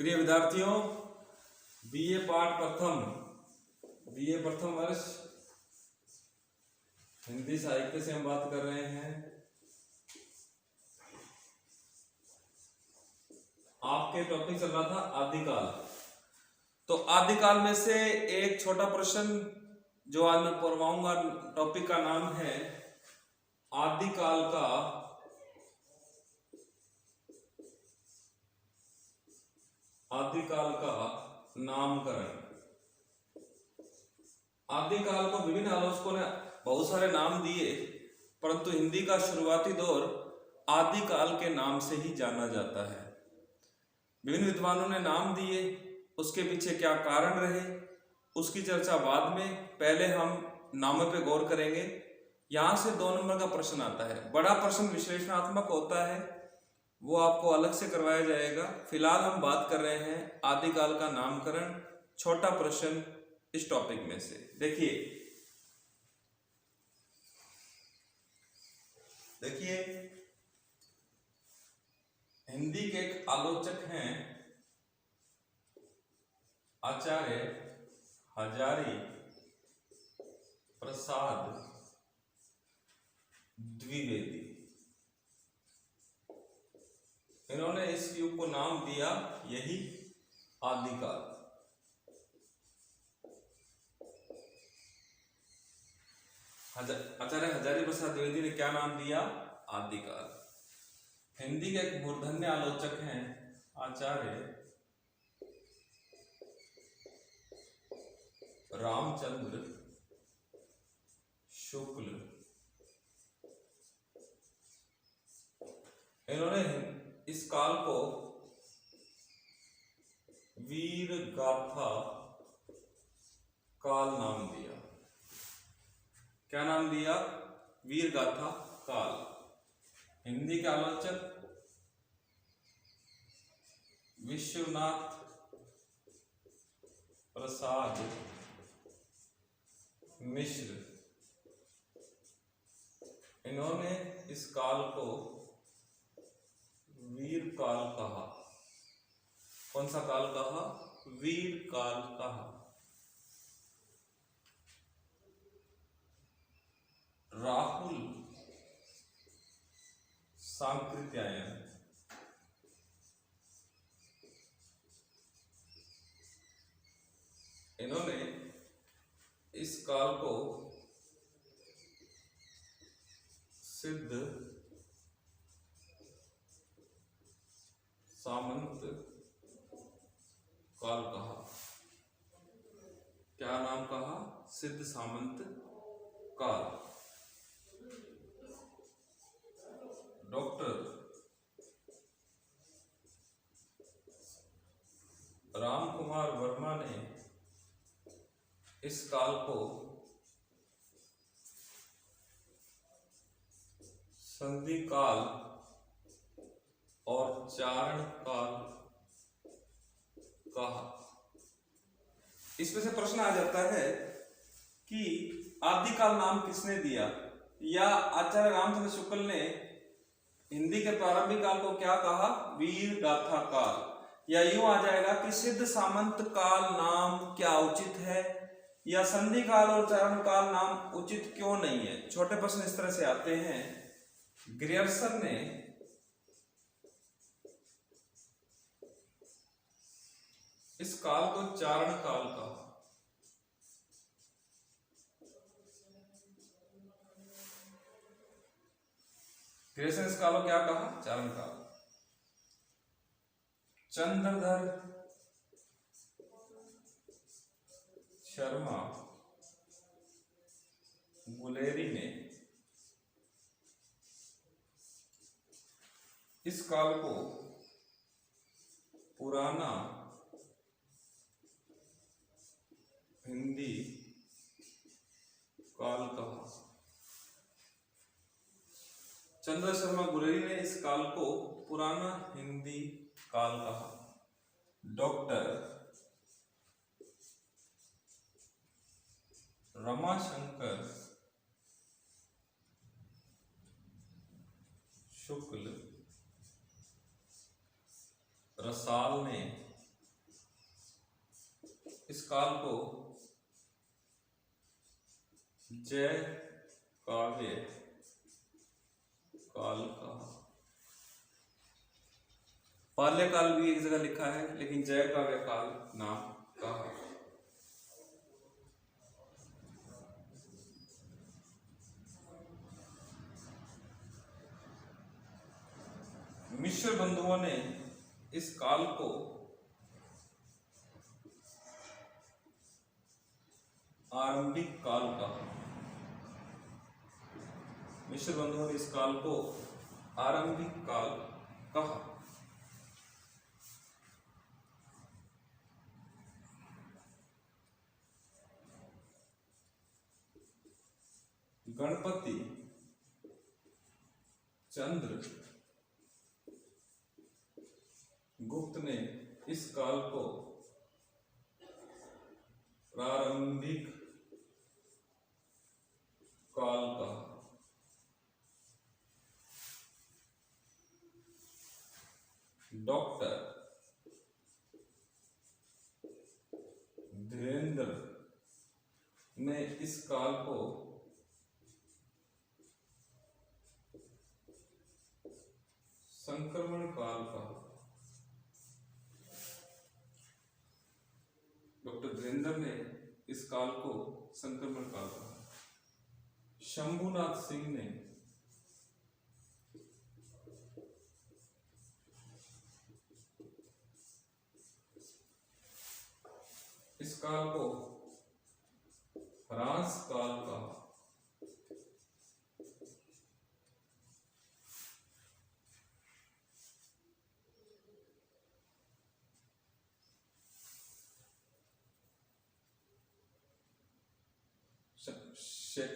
प्रिय विद्यार्थियों, बीए पाठ प्रथम, बीए प्रथम वर्ष हिंदी साहित्य से हम बात कर रहे हैं। आपके टॉपिक चल रहा था आदिकाल। तो आदिकाल में से एक छोटा प्रश्न जो आज मैं पढ़वाऊंगा, टॉपिक का नाम है आदिकाल का नामकरण। आदिकाल को विभिन्न आलोचकों ने बहुत सारे नाम दिए, परंतु हिंदी का शुरुआती दौर आदिकाल के नाम से ही जाना जाता है। विभिन्न विद्वानों ने नाम दिए, उसके पीछे क्या कारण रहे उसकी चर्चा बाद में। पहले हम नामों पे गौर करेंगे। यहाँ से 2 नंबर का प्रश्न आता है। बड़ा प्रश्न विश्लेषणात्मक होता है, वो आपको अलग से करवाया जाएगा। फिलहाल हम बात कर रहे हैं आदिकाल का नामकरण, छोटा प्रश्न इस टॉपिक में से। देखिए हिंदी के एक आलोचक हैं आचार्य हजारी प्रसाद द्विवेदी। इन्होंने इस युग को नाम दिया यही आदिकाल। आचार्य हजारी प्रसाद द्विवेदी ने क्या नाम दिया? आदिकाल। हिंदी के एक मूर्धन्य आलोचक हैं आचार्य रामचंद्र शुक्ल। इन्होंने इस काल को वीर गाथा काल नाम दिया। क्या नाम दिया? वीर गाथा काल। हिंदी के आलोचक विश्वनाथ प्रसाद मिश्र, इन्होंने इस काल को वीर काल कहा। कौन सा काल कहा? वीर काल कहा। राहुल सांकृत्यायन, इन्होंने इस काल को सिद्ध सामंत काल कहा। क्या नाम कहा? सिद्ध सामंत काल। डॉक्टर राम कुमार वर्मा ने इस काल को संधि काल और चारण काल कहा। इसमें से प्रश्न आ जाता है कि आदिकाल नाम किसने दिया? या आचार्य रामचंद्र शुक्ल ने हिंदी के प्रारंभिक काल को क्या कहा? वीर गाथा काल। या यूं आ जाएगा कि सिद्ध सामंत काल नाम क्या उचित है, या संधि काल और चारण काल नाम उचित क्यों नहीं है? छोटे प्रश्न इस तरह से आते हैं। ग्रियर्सन ने इस काल को चारण काल कहा। ग्रियर्सन इस काल को क्या कहा? चारण काल। चंद्रधर शर्मा गुलेरी ने इस काल को पुराना हिंदी काल कहा। चंद्र शर्मा गुलेरी ने इस काल को पुराना हिंदी काल कहा। डॉक्टर रमाशंकर शुक्ल रसाल ने इस काल को जय काव्य काल कहा। बाल्यकाल भी एक जगह लिखा है, लेकिन जय काव्य काल नाम कहा। मिश्र बंधुओं ने इस काल को आरंभिक काल कहा। मिश्र बंधुओं ने इस काल को आरंभिक काल कहा। गणपति चंद्र गुप्त ने इस काल को प्रारंभिक काल कहा। डॉक्टर धीरेन्द्र ने इस काल को संक्रमण काल कहा। डॉक्टर धीरेन्द्र ने इस काल को संक्रमण काल कहा। शंभुनाथ सिंह ने इस काल को ह्रास काल कहा।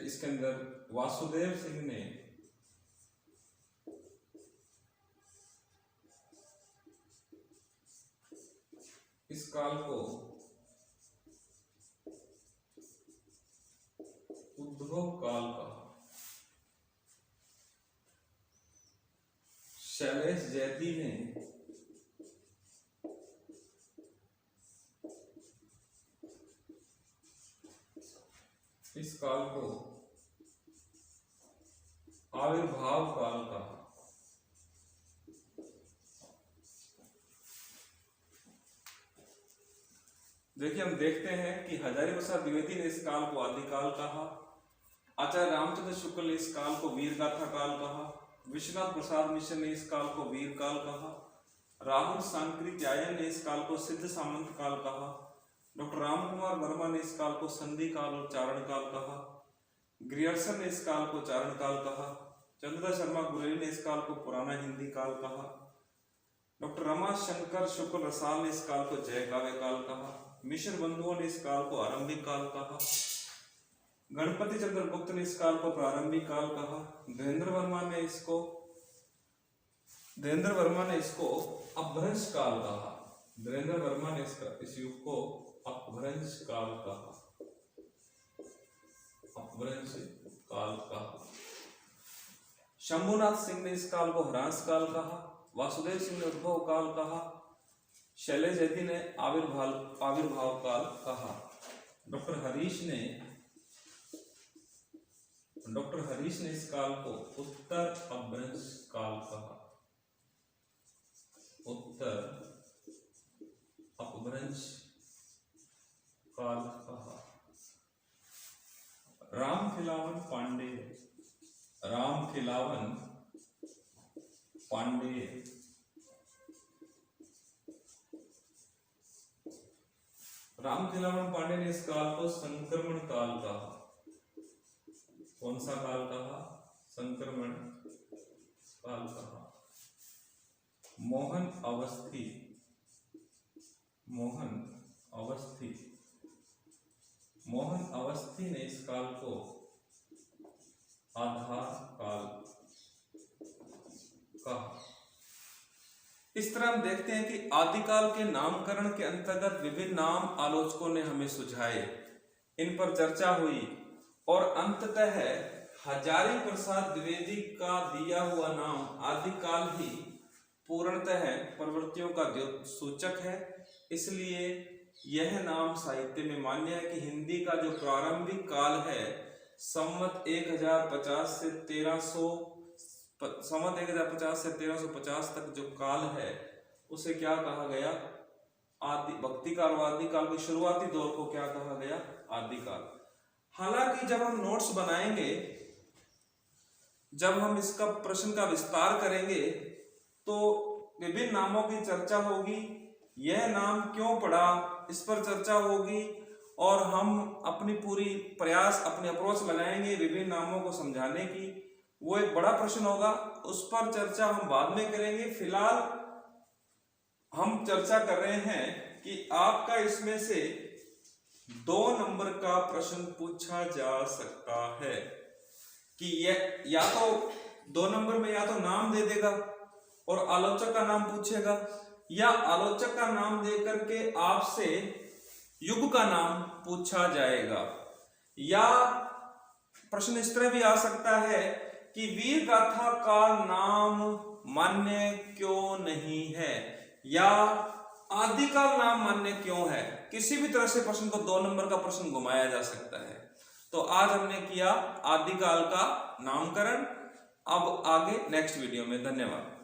इसके अंदर वासुदेव सिंह ने इस काल को उद्भव काल कहा। शैलेश जैती ने इस काल को आविर्भाव काल कहा। देखिए, हम देखते हैं कि हजारी प्रसाद द्विवेदी ने इस काल को आदिकाल कहा। आचार्य रामचंद्र शुक्ल ने इस काल को वीरगाथा काल कहा। विश्वनाथ प्रसाद मिश्र ने इस काल को वीर काल कहा। राहुल सांकृत्यायन ने इस काल को सिद्ध सामंत काल कहा। डॉक्टर राम कुमार वर्मा ने इस काल को संधि काल और चारण काल कहा। ग्रियर्सन ने इस काल को चारण काल कहा। चंद्रदा शर्मा गुरेली ने इस काल को पुराना हिंदी काल कहा। डॉक्टर रमा शंकर शुक्ल रसाल ने इस काल को जय काव्य काल कहा। मिश्र बंधुओं ने इस काल को आरंभिक काल कहा। गणपति चंद्र गुप्त ने इस काल को प्रारंभिक काल कहा। धीरेन्द्र वर्मा ने इसको अपभ्रंश काल कहा। धीरेन्द्र वर्मा ने इस युग को अपभ्रंश काल कहा। अपभ्रंश काल कहा। शंभुनाथ सिंह ने इस काल को ह्रास काल कहा। वासुदेव सिंह ने उद्भव काल कहा। शैलेश जैती ने आविर्भाव काल कहा। डॉक्टर हरीश ने इस काल को उत्तर अपभ्रंश काल कहा। उत्तर अपभ्रंश काल कहा। रामखिलावन पांडेय ने इस काल को संक्रमण काल कहा। कौन सा काल कहा? संक्रमण काल कहा। मोहन अवस्थी ने इस काल को आधार काल कहा। इस तरह हम देखते हैं कि आदिकाल के नामकरण के अंतर्गत विभिन्न नाम आलोचकों ने हमें सुझाए, इन पर चर्चा हुई और अंततः हजारी प्रसाद द्विवेदी का दिया हुआ नाम आदिकाल ही पूर्णतः प्रवृत्तियों का सूचक है। इसलिए यह नाम साहित्य में मान्य है कि हिंदी का जो प्रारंभिक काल है संवत 1050 से 1350 तक जो काल है उसे क्या कहा गया? आदि भक्ति काल व आदि काल के शुरुआती दौर को क्या कहा गया? आदि काल। हालांकि जब हम नोट्स बनाएंगे, जब हम इसका प्रश्न का विस्तार करेंगे तो विभिन्न नामों की चर्चा होगी, यह नाम क्यों पड़ा इस पर चर्चा होगी, और हम अपनी पूरी प्रयास अपनी अप्रोच लगाएंगे विभिन्न नामों को समझाने की। वो एक बड़ा प्रश्न होगा, उस पर चर्चा हम बाद में करेंगे। फिलहाल हम चर्चा कर रहे हैं कि आपका इसमें से 2 नंबर का प्रश्न पूछा जा सकता है कि यह या तो 2 नंबर में या तो नाम दे देगा और आलोचक का नाम पूछेगा, या आलोचक का नाम दे करके आपसे युग का नाम पूछा जाएगा। या प्रश्न इस तरह भी आ सकता है कि वीर गाथा का नाम मान्य क्यों नहीं है, या आदिकाल नाम मान्य क्यों है। किसी भी तरह से प्रश्न को 2 नंबर का प्रश्न घुमाया जा सकता है। तो आज हमने किया आदिकाल का नामकरण। अब आगे नेक्स्ट वीडियो में। धन्यवाद।